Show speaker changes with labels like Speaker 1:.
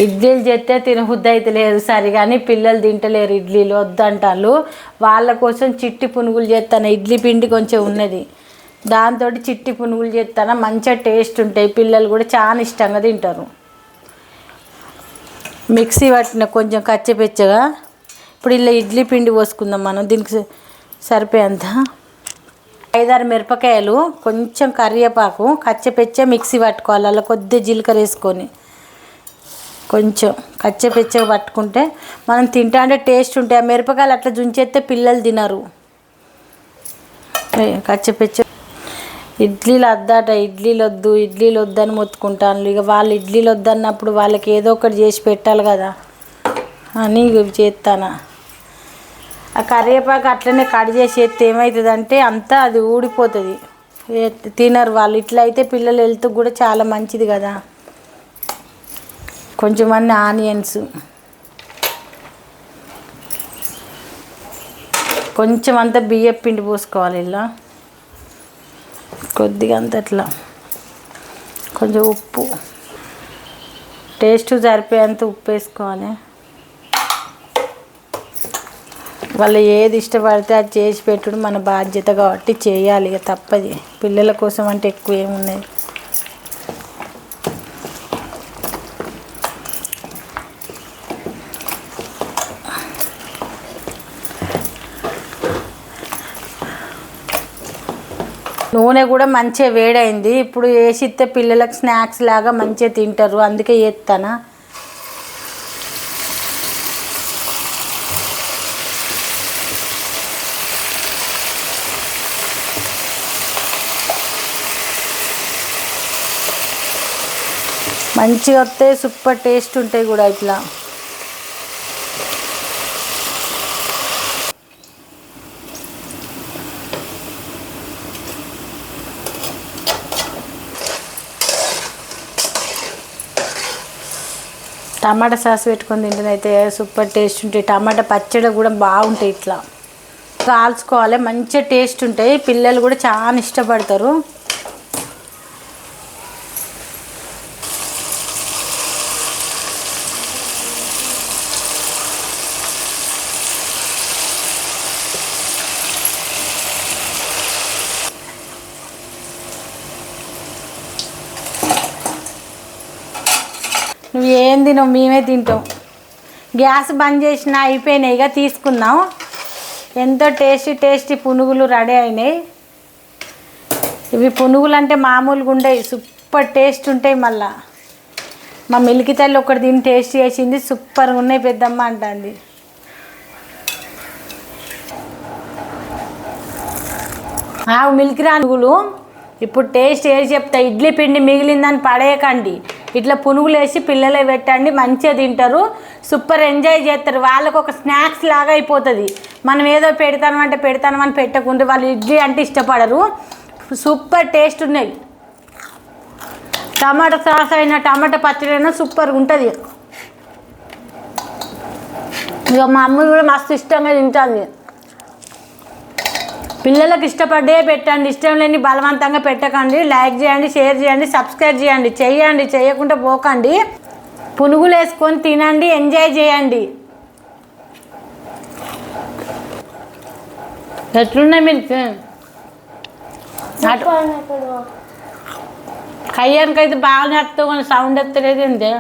Speaker 1: ఇడ్లీలు చేస్తే తినబుద్ధి అయితే లేదు సరి, కానీ పిల్లలు తింటలేరు ఇడ్లీలు వద్దంటారు. వాళ్ళ కోసం చిట్టి పునుగులు చేస్తాను. ఇడ్లీ పిండి కొంచెం ఉన్నది, దాంతో చిట్టి పునుగులు చేస్తాను. మంచిగా టేస్ట్ ఉంటాయి, పిల్లలు కూడా చాలా ఇష్టంగా తింటారు. మిక్సీ పట్టిన కొంచెం కచ్చపెచ్చగా. ఇప్పుడు ఇలా ఇడ్లీ పిండి పోసుకుందాం మనం. దీనికి సరిపోయేంత 5-6 మిరపకాయలు, కొంచెం కరివేపాకు, కచ్చపెచ్చ మిక్సీ పట్టుకోవాలి. అలా కొద్దిగా జీలకర్ర వేసుకొని కొంచెం కచ్చపెచ్చగా పట్టుకుంటే మనం తింటా అంటే టేస్ట్ ఉంటాయి. ఆ మిరపకాయలు అట్లా జుంచేస్తే పిల్లలు తినరు. కచ్చపెచ్చ ఇడ్లీలు వద్దాట, ఇడ్లీలు వద్దని మొత్తుకుంటాను. ఇక వాళ్ళు ఇడ్లీలు వద్దన్నప్పుడు వాళ్ళకి ఏదో ఒకటి చేసి పెట్టాలి కదా అని చేస్తాను. ఆ కరివేపాకు అట్లనే కట్ చేసి చేస్తే ఏమవుతుందంటే అంతా అది ఊడిపోతుంది, తినరు వాళ్ళు. ఇట్లా అయితే పిల్లల హెల్త్ కూడా చాలా మంచిది కదా. కొంచెం అన్ని ఆనియన్స్, కొంచెం అంతా బియ్యం పిండి పోసుకోవాలి. ఇలా కొద్దిగా అంత అట్లా కొంచెం ఉప్పు, టేస్ట్ సరిపోయేంత ఉప్పు వేసుకోవాలి. వాళ్ళు ఏది ఇష్టపడితే అది చేసి పెట్టుడు మన బాధ్యత కాబట్టి చేయాలి, ఇక తప్పది. పిల్లల కోసం అంటే ఎక్కువ ఏమున్నది. నూనె కూడా మంచిగా వేడైంది. ఇప్పుడు వేసిస్తే పిల్లలకు స్నాక్స్ లాగా మంచిగా తింటారు, అందుకే వేస్తాను. మంచిగా వస్తాయి, సూపర్ టేస్ట్ ఉంటాయి కూడా. ఇట్లా టమాటా సాస్ పెట్టుకొని తింటేనైతే సూపర్ టేస్ట్ ఉంటాయి. టమాటా పచ్చడి కూడా బాగుంటాయి. ఇట్లా కాల్చుకోవాలి, మంచిగా టేస్ట్ ఉంటాయి. పిల్లలు కూడా చాలా ఇష్టపడతారు. నువ్వు ఏం తినవు, మేమే తింటాం. గ్యాస్ బంద్ చేసినా అయిపోయినాయి, ఇక తీసుకుందాం. ఎంతో టేస్టీ పునుగులు రెడీ అయినాయి. ఇవి పునుగులు అంటే మామూలుగా ఉండవు, సూపర్ టేస్ట్ ఉంటాయి. మళ్ళా మా మిల్కి తల్లి ఒకటి తిని టేస్ట్ చేసింది, సూపర్గా ఉన్నాయి పెద్దమ్మ అంటుంది. మిల్క్ పునుగులు ఇప్పుడు టేస్ట్ ఏది చెప్తా. ఇడ్లీ పిండి మిగిలిందని పడేయకండి, ఇట్లా పునుగులు వేసి పిల్లలే పెట్టండి, మంచిగా తింటారు, సూపర్ ఎంజాయ్ చేస్తారు. వాళ్ళకు ఒక స్నాక్స్ లాగా అయిపోతుంది. మనం ఏదో పెడతామని పెట్టకుండా వాళ్ళు ఇడ్లీ అంటే ఇష్టపడరు. సూపర్ టేస్ట్ ఉన్నాయి. టమాటా సాస్ అయినా టమాటా పచ్చడి అయినా సూపర్గా ఉంటుంది. ఇక మా అమ్మ కూడా మస్తు ఇష్టంగా తింటుంది. పిల్లలకు ఇష్టపడ్డే పెట్టండి, ఇష్టం లేని బలవంతంగా పెట్టకండి. లైక్ చేయండి, షేర్ చేయండి, సబ్స్క్రైబ్ చేయండి, చేయకుండా పోకండి. పునుగులు వేసుకొని తినండి, ఎంజాయ్ చేయండి. ఎట్లున్నాయి మీకు? కయ్యానికైతే బాగా నేర్పుతా, సౌండ్ ఎత్తలేదు.